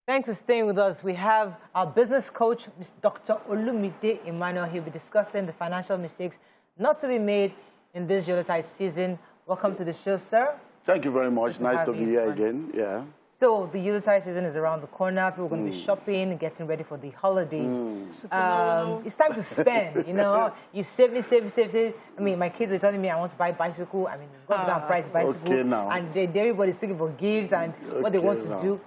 Thanks for staying with us. We have our business coach, Dr. Olumide Emmanuel. He'll be discussing the financial mistakes not to be made in this Yuletide season. Welcome to the show, sir. Thank you very much. Nice to be here again. Yeah. So the Yuletide season is around the corner. People are going to be shopping, getting ready for the holidays. It's time to spend, you know. You save. I mean, my kids are telling me I want to buy a bicycle. I mean, I'm going to go and price a bicycle. Okay, now. And everybody's thinking about gifts and what they want to do.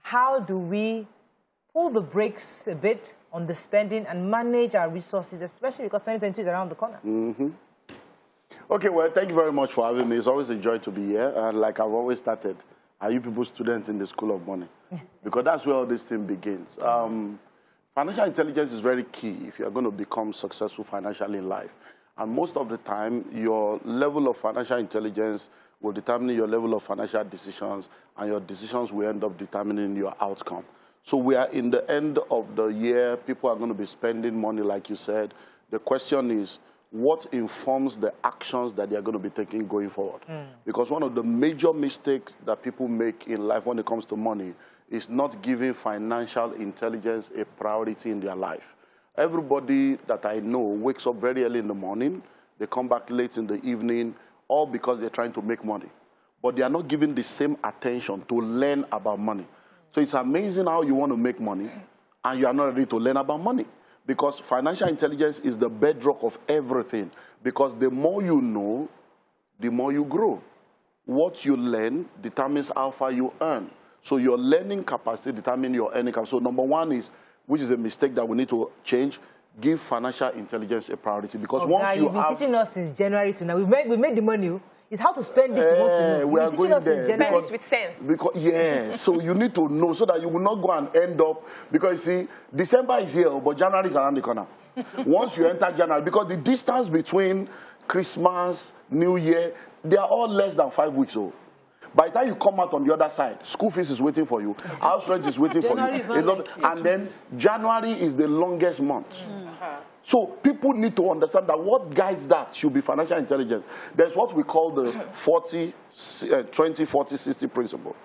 How do we pull the brakes a bit on the spending and manage our resources, especially because 2022 is around the corner? Okay, well, thank you very much for having me. It's always a joy to be here. And like I've always started, are you people students in the School of Money? Because that's where all this thing begins. Financial intelligence is very key if you're going to become successful financially in life. And most of the time, your level of financial intelligence will determine your level of financial decisions, and your decisions will end up determining your outcome. So we are in the end of the year. People are going to be spending money, like you said. The question is, what informs the actions that they're going to be taking going forward? Because one of the major mistakes that people make in life when it comes to money is not giving financial intelligence a priority in their life. Everybody that I know wakes up very early in the morning, they come back late in the evening, all because they're trying to make money. But they are not giving the same attention to learn about money. So it's amazing how you want to make money and you are not ready to learn about money. Because financial intelligence is the bedrock of everything. Because the more you know, the more you grow. What you learn determines how far you earn. So your learning capacity determines your earning capacity. So number one is, which is a mistake that we need to change, give financial intelligence a priority. Because once you've been teaching us since January to now. We made the money. It's how to spend it. We are going there. Spend it with sense. So you need to know so that you will not go and end up, because you see, December is here, but January is around the corner. Once you enter January, because the distance between Christmas, New Year, they are all less than 5 weeks old. By the time you come out on the other side, school fees is waiting for you, house rent is waiting for you. And then January is the longest month. So people need to understand that what guides that should be financial intelligence. There's what we call the 20, 40, 60 principle.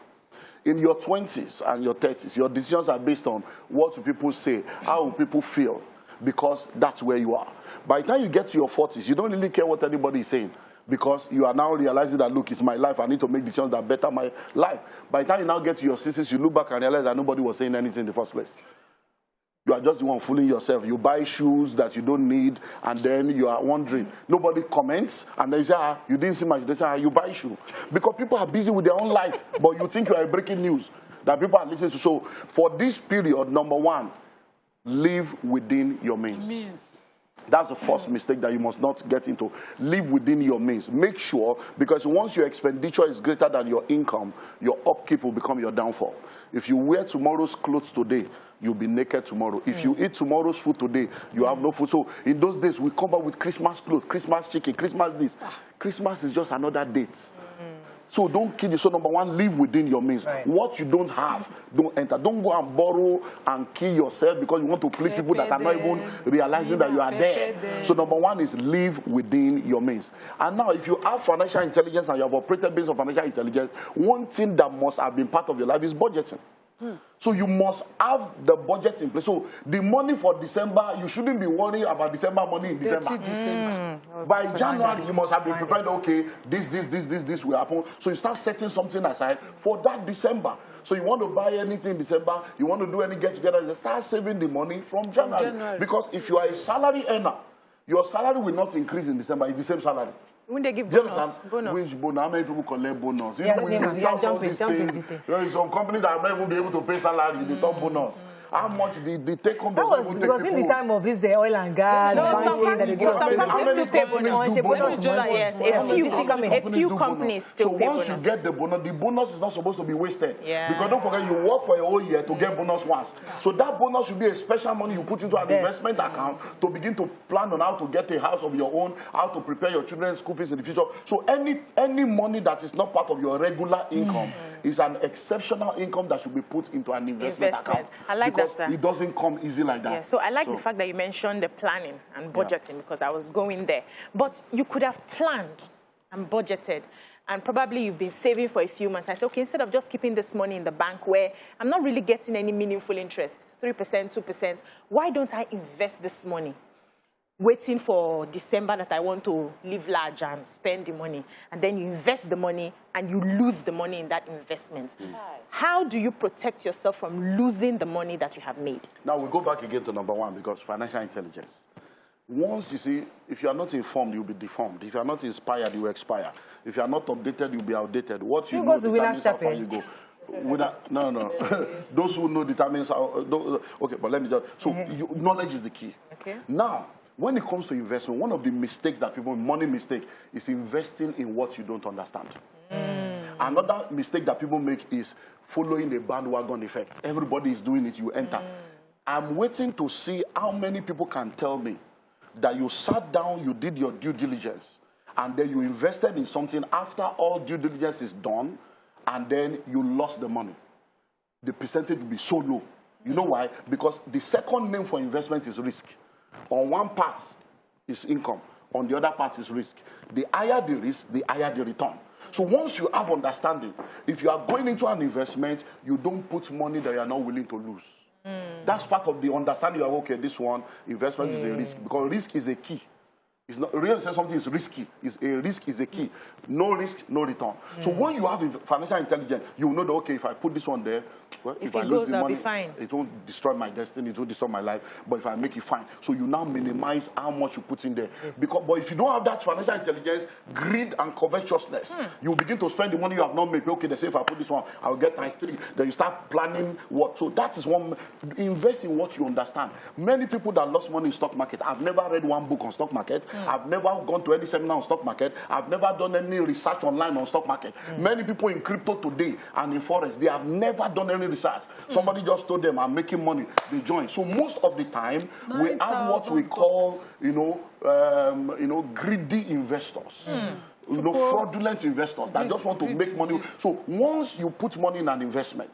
In your 20s and your 30s, your decisions are based on what do people say, how will people feel, because that's where you are. By the time you get to your 40s, you don't really care what anybody is saying, because you are now realizing that, look, it's my life, I need to make decisions that better my life. By the time you now get to your 60s, you look back and realize that nobody was saying anything in the first place. You are just the one fooling yourself. You buy shoes that you don't need, and then you are wondering. Nobody comments, and then you say, you didn't see much. They say, you buy shoes. Because people are busy with their own life, but you think you are breaking news that people are listening to. So for this period, number one, live within your means. That's the first mistake that you must not get into. Live within your means. Make sure, because once your expenditure is greater than your income, your upkeep will become your downfall. If you wear tomorrow's clothes today, you'll be naked tomorrow. If you eat tomorrow's food today, you have no food. So in those days, we come up with Christmas clothes, Christmas chicken, Christmas this. Christmas is just another date. So don't kill you. So number one, live within your means. What you don't have, don't enter. Don't go and borrow and kill yourself because you want to please people that are not even realizing that you are there. So number one is live within your means. And now if you have financial intelligence and you have operated based on financial intelligence, one thing that must have been part of your life is budgeting. So you must have the budget in place. So the money for December, you shouldn't be worrying about December money in December. By January, you must have been prepared, okay, this will happen. So you start setting something aside for that December. So you want to buy anything in December, you want to do any get-together, you start saving the money from January. Because if you are a salary earner, your salary will not increase in December. It's the same salary. When they give bonus, Which bonus? How many people collect bonus? Yeah, jumping. There is some companies that are not even be able to pay salary, they top bonus. How much the take home? That was because in the time of this oil and gas, a few companies still pay bonus. So once you get the bonus is not supposed to be wasted. Because don't forget, you work for a whole year to get bonus once. So that bonus should be a special money you put into an investment account to begin to plan on how to get a house of your own, how to prepare your children's school fees in the future. So any money that is not part of your regular income is an exceptional income that should be put into an investment account. I like that, sir. It doesn't come easy like that. Yeah, so I like the fact that you mentioned the planning and budgeting because I was going there. But you could have planned and budgeted and probably you've been saving for a few months. I say, okay, instead of just keeping this money in the bank where I'm not really getting any meaningful interest, 3%, 2%, why don't I invest this money? Waiting for December that I want to live large and spend the money. And then you invest the money and you lose the money in that investment. How do you protect yourself from losing the money that you have made? Now we go back again to number one, because financial intelligence. Once you see, if you are not informed, you'll be deformed. If you are not inspired, you will expire. If you are not updated, you'll be outdated. What you know determines how far you go. No. Those who know determines how. Okay, but let me just. So knowledge is the key. Okay. Now, when it comes to investment, one of the mistakes that people, money mistake, is investing in what you don't understand. Another mistake that people make is following the bandwagon effect. Everybody is doing it, you enter. I'm waiting to see how many people can tell me that you sat down, you did your due diligence, and then you invested in something after all due diligence is done, and then you lost the money. The percentage will be so low. You know why? Because the second name for investment is risk. On one part is income, on the other part is risk. The higher the risk, the higher the return. So once you have understanding, if you are going into an investment, you don't put money that you are not willing to lose. That's part of the understanding of, okay, this one, investment is a risk, because risk is a key. It's not real say something is risky. Risk is a key. No risk, no return. So when you have financial intelligence, you know that, okay, if I put this one there, well, if I lose the money, it won't destroy my destiny, it won't destroy my life. But if I make it, fine. So you now minimize how much you put in there. But if you don't have that financial intelligence, greed and covetousness, you begin to spend the money you have not made. Okay, they say if I put this one, I'll get ×3. Then you start planning what. So that is one. Invest in what you understand. Many people that lost money in stock market, I've never read one book on stock market. I've never gone to any seminar on stock market. I've never done any research online on stock market. Many people in crypto today and in forex, they have never done any research. Somebody just told them, I'm making money. They join. So most of the time, we have what we call, greedy investors. Fraudulent investors that just want to make money. So once you put money in an investment,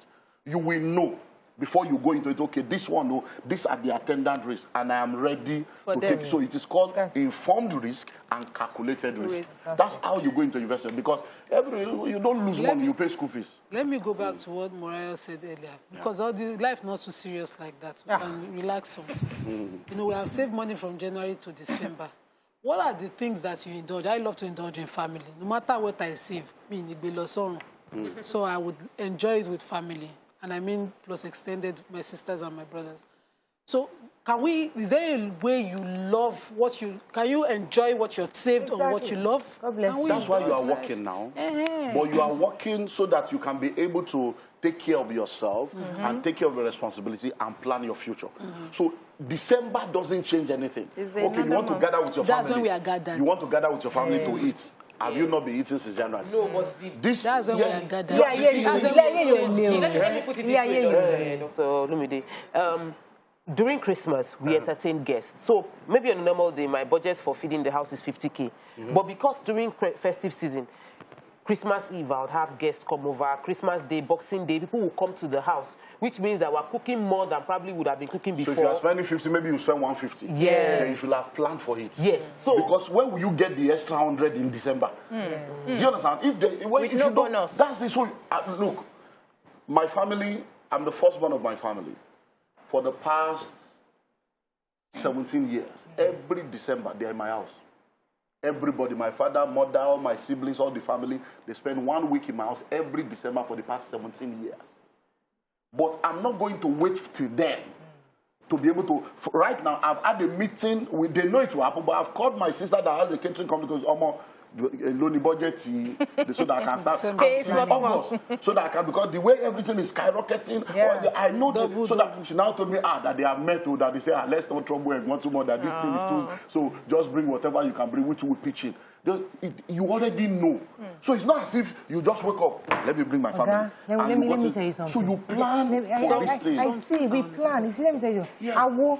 you will know before you go into it, okay, this one, no, these are the attendant risks, and I am ready to take. So it is called informed risk and calculated risk. That's how you go into investment, because you don't lose money, you pay school fees. Let me go back to what Mariah said earlier, because all the life not so serious like that. We can relax something. We have saved money from January to December. What are the things that you indulge? I love to indulge in family. No matter what I save, so I would enjoy it with family. And I mean, plus extended, my sisters and my brothers. So, is there a way you love what can you enjoy what you have saved or what you love? God bless you. That's why you are working now. But you are working so that you can be able to take care of yourself and take care of your responsibility and plan your future. So, December doesn't change anything. Okay, you want to gather with your family. That's when we are gathered. You want to gather with your family to eat. Have you not been eating since January? No, but that's when we are gathered. Let me put it this way, Dr. Olumide. During Christmas, we entertain guests. So maybe on a normal day, my budget for feeding the house is 50K. But because during festive season, Christmas Eve, I would have guests come over. Christmas Day, Boxing Day, people will come to the house, which means that we're cooking more than probably would have been cooking before. So if you are spending 50, maybe you spend 150. Yes. Then you should have planned for it. Yes. So because when will you get the extra 100 in December? Do you understand? If you bonus. That's the so. Look, my family. I'm the firstborn of my family. For the past 17 years, every December they're in my house. Everybody, my father, mother, all my siblings, all the family, they spend 1 week in my house every December for the past 17 years. But I'm not going to wait till then to be able to. Right now, I've had a meeting. They know it will happen, but I've called my sister that has a catering company because loan budget so that I can start since August, so that I can, because the way everything is skyrocketing, I know that, so that she now told me that they have met, that they say let's not trouble and want too much, that this thing is too, so just bring whatever you can bring, which will pitch in. You already know. So it's not as if you just wake up, let me bring my family. Let me tell you something. So you plan for this thing. I see, we plan. You see, let me tell you. I will.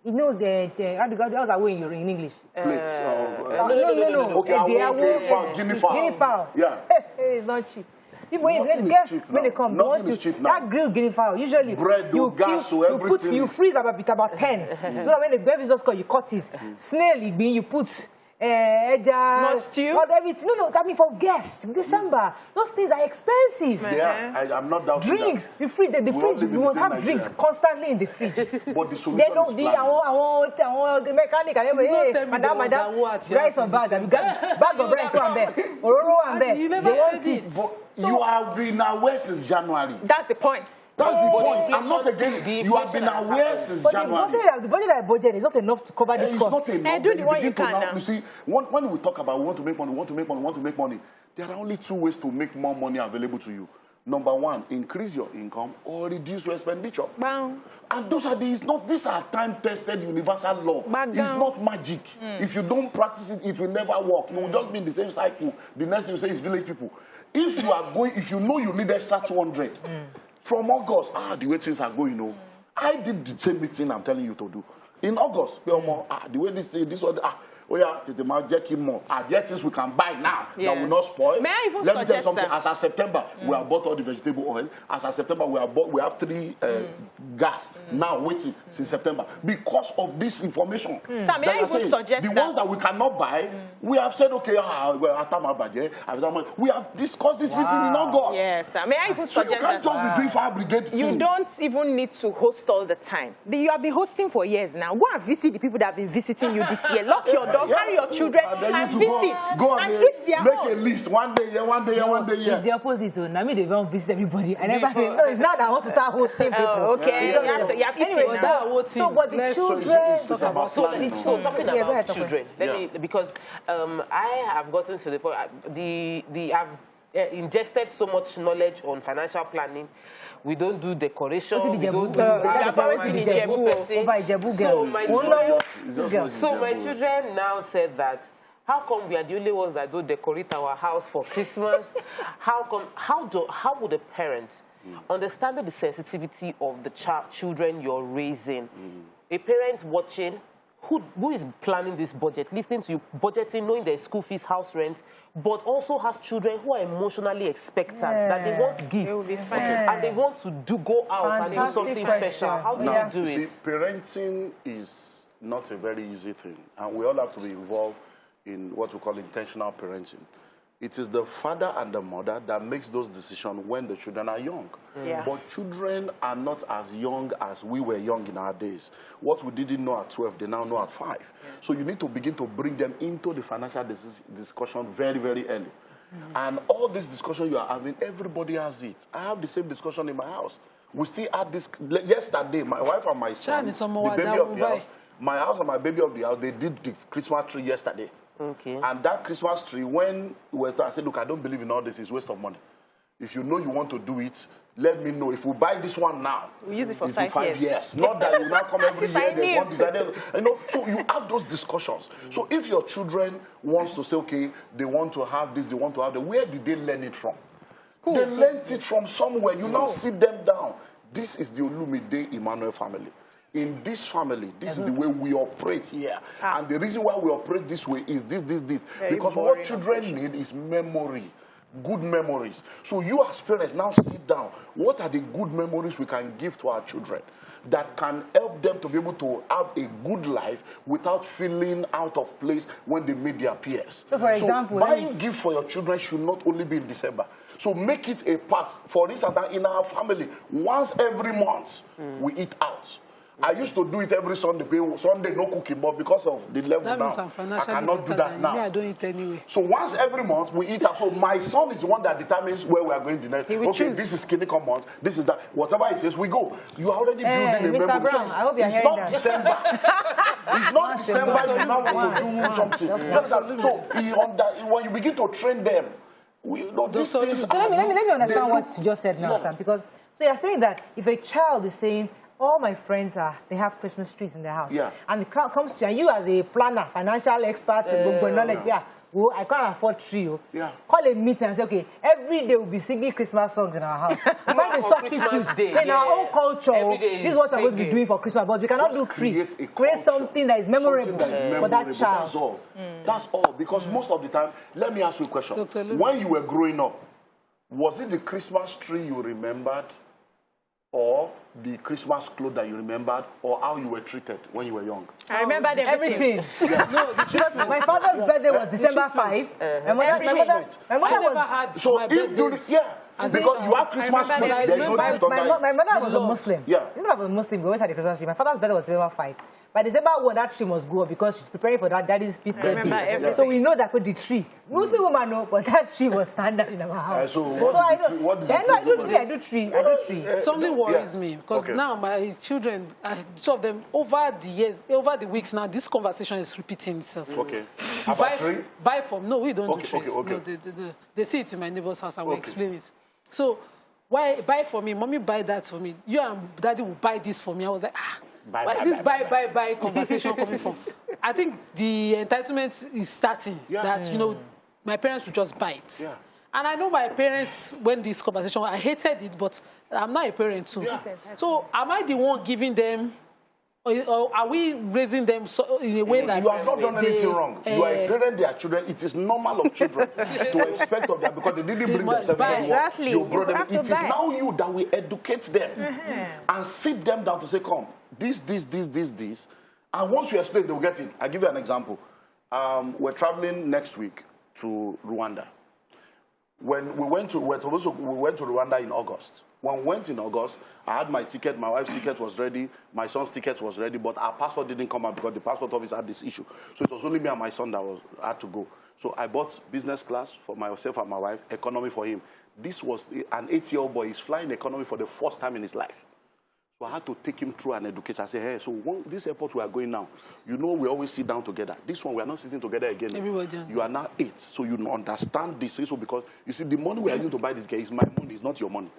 You know how the way in English? Plates. No. Okay, guinea fowl. Guinea fowl. Yeah. It's not cheap. People, guests, when they come, that grilled guinea fowl, usually bread, you freeze about 10. You know, when the visitors come, you cut it. Snail, you put not stew. Not everything. No, I mean for guests. December, those things are expensive. Yeah, I'm not doubting drinks, that. the fridge, we must have drinks constantly in the fridge. But the solution they know is planning. I want the mechanic. Hey, madam, rice on bag. You got bag of rice one there. Ororo one there. You They never want said it. it. But you have been aware since January. That's the point. That's the point. I'm not against it. You have been aware since January. The budget is not enough to cover this It's cost. not enough. Do the one you can now. You see, when we talk about we want to make money, there are only two ways to make more money available to you. Number one, increase your income or reduce your expenditure. Bang. And these are time-tested universal law. It's not magic. If you don't practice it, it will never work. You will just be in the same cycle. The next thing you say is village people. If you know you need extra 200, from August, the way things are going, I did the same thing I'm telling you to do. In August, the way this one, oh yeah, there are things we can buy now that will not spoil. May I even Let me tell you suggest something. As of September, we have bought all the vegetable oil. As of September, we have 3 gas now waiting since September because of this information. So may I even suggest the ones that we cannot buy, we have said okay. We have discussed this meeting in August. Yes, sir. May I even So you suggest can't just be doing fire brigade you thing. don't even need to host all the time. You have been hosting for years now. Go and visit the people that have been visiting you this year. Lock your door, carry your children, and visit. Go and and eat their make own. a list. One day here, one day here, one day here. It's the opposite. So now me they don't visit everybody. I never. No, it's not that I want to start hosting people. Oh, okay. Yeah. You have to Anyway, eat now. so but the children. So talking Yeah, go about ahead, children, because I have gotten to the point, I've ingested so much knowledge on financial planning. We don't do decoration. We don't do So my children now said that, how come we are the only ones that don't decorate our house for Christmas? How would a parent, understanding the sensitivity of the children you're raising, a parent watching, who is planning this budget, listening to you, budgeting, knowing their school fees, house rent, but also has children who are emotionally expectant, that they want gifts, and they want to go out and do something special. How do you do it? See, parenting is not a very easy thing, and we all have to be involved in what we call intentional parenting. It is the father and the mother that makes those decisions when the children are young. But children are not as young as we were young in our days. What we didn't know at 12, they now know at 5. So you need to begin to bring them into the financial discussion very, very early. And all this discussion you are having, everybody has it. I have the same discussion in my house. We still had this yesterday. My wife and my son, the baby of the house, my house and my baby of the house, they did the Christmas tree yesterday. Okay. And that Christmas tree, when I said, look, I don't believe in all this, it's a waste of money. If you know you want to do it, let me know. If we buy this one now, we use it for 5 years. Not that you now come every year, there's one designer. So you have those discussions. So if your children wants to say, okay, they want to have this, they want to have that, where did they learn it from? Cool. They learned it from somewhere. You now sit them down. This is the Olumide Emmanuel family. In this family, this is the way we operate here. And the reason why we operate this way is this. Because what children need is memory, good memories. So you as parents now sit down. What are the good memories we can give to our children that can help them to be able to have a good life without feeling out of place when they meet their peers? So for example, buying gifts for your children should not only be in December. So make it a part. For instance, in our family, once every month, we eat out. I used to do it every Sunday. Sunday, no cooking, but because of the level now, I cannot do that now. I don't eat anyway. So once every month, we eat out. So my son is the one that determines where we are going the next. Okay, this is clinical month. This is that. Whatever he says, we go. You are already building a Mr. memory. Brown, I hope you're it's hearing not that. December. It's not December. You now want to do something. So when you begin to train them, these things. So let me understand what you just said now, Sam. Because so you're saying that if a child is saying, all my friends they have Christmas trees in their house. And the crowd comes to you, and you as a planner, financial expert, knowledge, well, I can't afford tree. Call a meeting and say, okay, every day we'll be singing Christmas songs in our house. We might be substitute in our own culture. This is what we're going to be doing for Christmas, but we cannot do tree. Create something that is memorable for that child. That's all. That's all. Because most of the time, let me ask you a question. When you were growing up, was it the Christmas tree you remembered? or the Christmas clothes that you remembered, or how you were treated when you were young? I remember everything. No, the treatment. My father's birthday was December 5. My mother was... So if you... Because you have Christmas tree, there's no my mother was a Muslim. Yeah. My mother was a Muslim. We always had a Christmas tree. My father's birthday was December 5. By December 1, that tree must go up because she's preparing for that daddy's 5th birthday. So we know that with the tree. Muslim woman know, but that tree was standard in our house. So I do tree. Something worries me because now my children, two of them, over the years, over the weeks now, this conversation is repeating itself. Okay. About tree? Buy from, no, we don't do trees. Okay. No, they see it in my neighbor's house and we explain it. So, why buy for me? Mommy buy that for me. You and daddy will buy this for me. I was like, where is this buy conversation coming from? I think the entitlement is starting that, you know, my parents will just buy it. Yeah. And I know my parents, when this conversation, I hated it, but I'm not a parent too. Yeah. So, am I the one giving them, or are we raising them in a way that... You have not done anything wrong. You are a parent, their children. It is normal of children to expect of them because they didn't bring themselves to the world. You brought them. It is now you that will educate them and sit them down to say, come, this. And once you explain, they will get it. I'll give you an example. We're traveling next week to Rwanda. When we went to Rwanda in August. When we went in August, I had my ticket, my wife's ticket was ready, my son's ticket was ready, but our passport didn't come out because the passport office had this issue. So it was only me and my son that had to go. So I bought business class for myself and my wife, economy for him. This was an 8-year-old boy. He's flying economy for the first time in his life. So I had to take him through an education. I said, hey, so this airport we are going now, you know we always sit down together. This one, we are not sitting together again. Everybody. You are now 8, so you understand this. So because, you see, the money we are using to buy this guy is my money, it's not your money.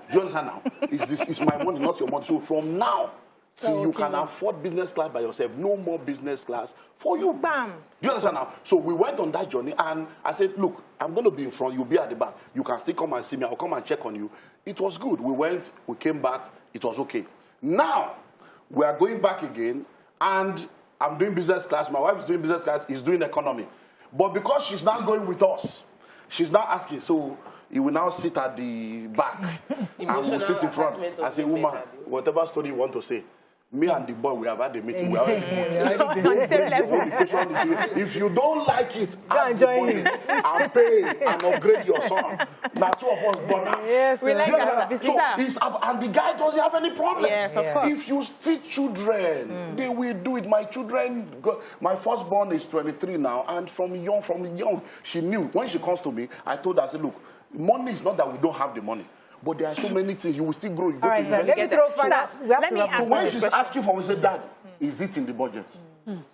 Do you understand now? It's my money, not your money. So from now, till you can afford business class by yourself, no more business class for you. Bam. Do you understand now? So we went on that journey, and I said, look, I'm going to be in front, you'll be at the back. You can still come and see me, I'll come and check on you. It was good. We went, we came back, it was okay. Now, we are going back again, and I'm doing business class. My wife is doing business class, he's doing economy. But because she's not going with us, she's not asking, so he will now sit at the back and we'll sit in front. I say, woman, whatever story you want to say, me and the boy, we have had a meeting. We have if you don't like it, ask the money and pay and upgrade your son. Now, two of us born out. Yes, we like that. So and the guy doesn't have any problem. Yes, of course. If you teach children, they will do it. My children, my firstborn is 23 now, and from young, she knew. When she comes to me, I told her, I said, look, money is not that we don't have the money. But there are so many things. You will still grow. All right, sir. Let me throw So when she's asking for me, say, Dad, is it in the budget?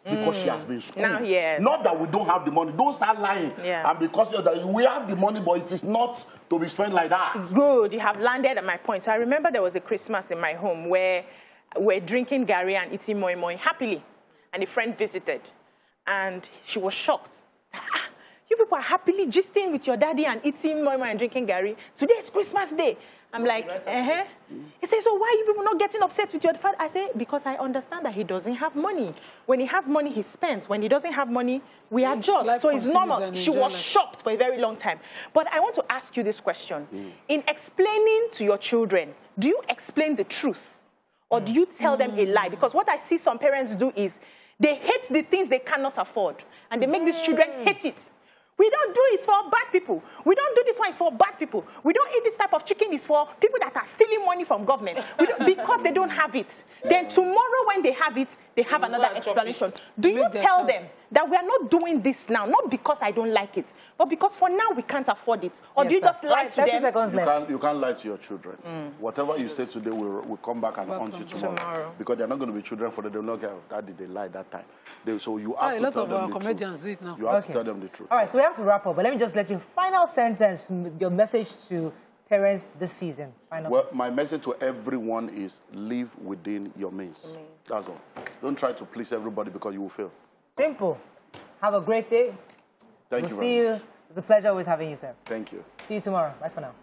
Because she has been schooled. Now, yes. Not that we don't have the money. Don't start lying. Yeah. And because that we have the money, but it is not to be spent like that. Good. You have landed at my point. So I remember there was a Christmas in my home where we're drinking Gary and eating moi moi happily. And a friend visited. And she was shocked. You people are happily gisting with your daddy and eating moi moi and drinking Gary. Today is Christmas Day. I'm like, He says, so why are you people not getting upset with your father? I say, because I understand that he doesn't have money. When he has money, he spends. When he doesn't have money, we adjust. So it's normal. She was shocked for a very long time. But I want to ask you this question. In explaining to your children, do you explain the truth? Or do you tell them a lie? Because what I see some parents do is they hate the things they cannot afford. And they make these children hate it. We don't do it for bad people. We don't do this one, it's for bad people. We don't eat this type of chicken, it's for people that are stealing money from government. Because they don't have it. Then tomorrow when they have it, they have another explanation. Do you tell them that we are not doing this now, not because I don't like it, but because for now we can't afford it? Or do you just lie to them? You can't lie to your children. Whatever you say today will come back and haunt you tomorrow. Because they're not going to be children for them. They'll not get that did they lie that time. So you have to tell them the truth. Do it now. You have to tell them the truth. All right, so we have to wrap up, but let me just let you final sentence, your message to parents this season. Well, my message to everyone is live within your means. That's all. Don't try to please everybody because you will fail. Simple. Have a great day. Thank you. We'll see you. It's a pleasure always having you, sir. Thank you. See you tomorrow. Bye for now.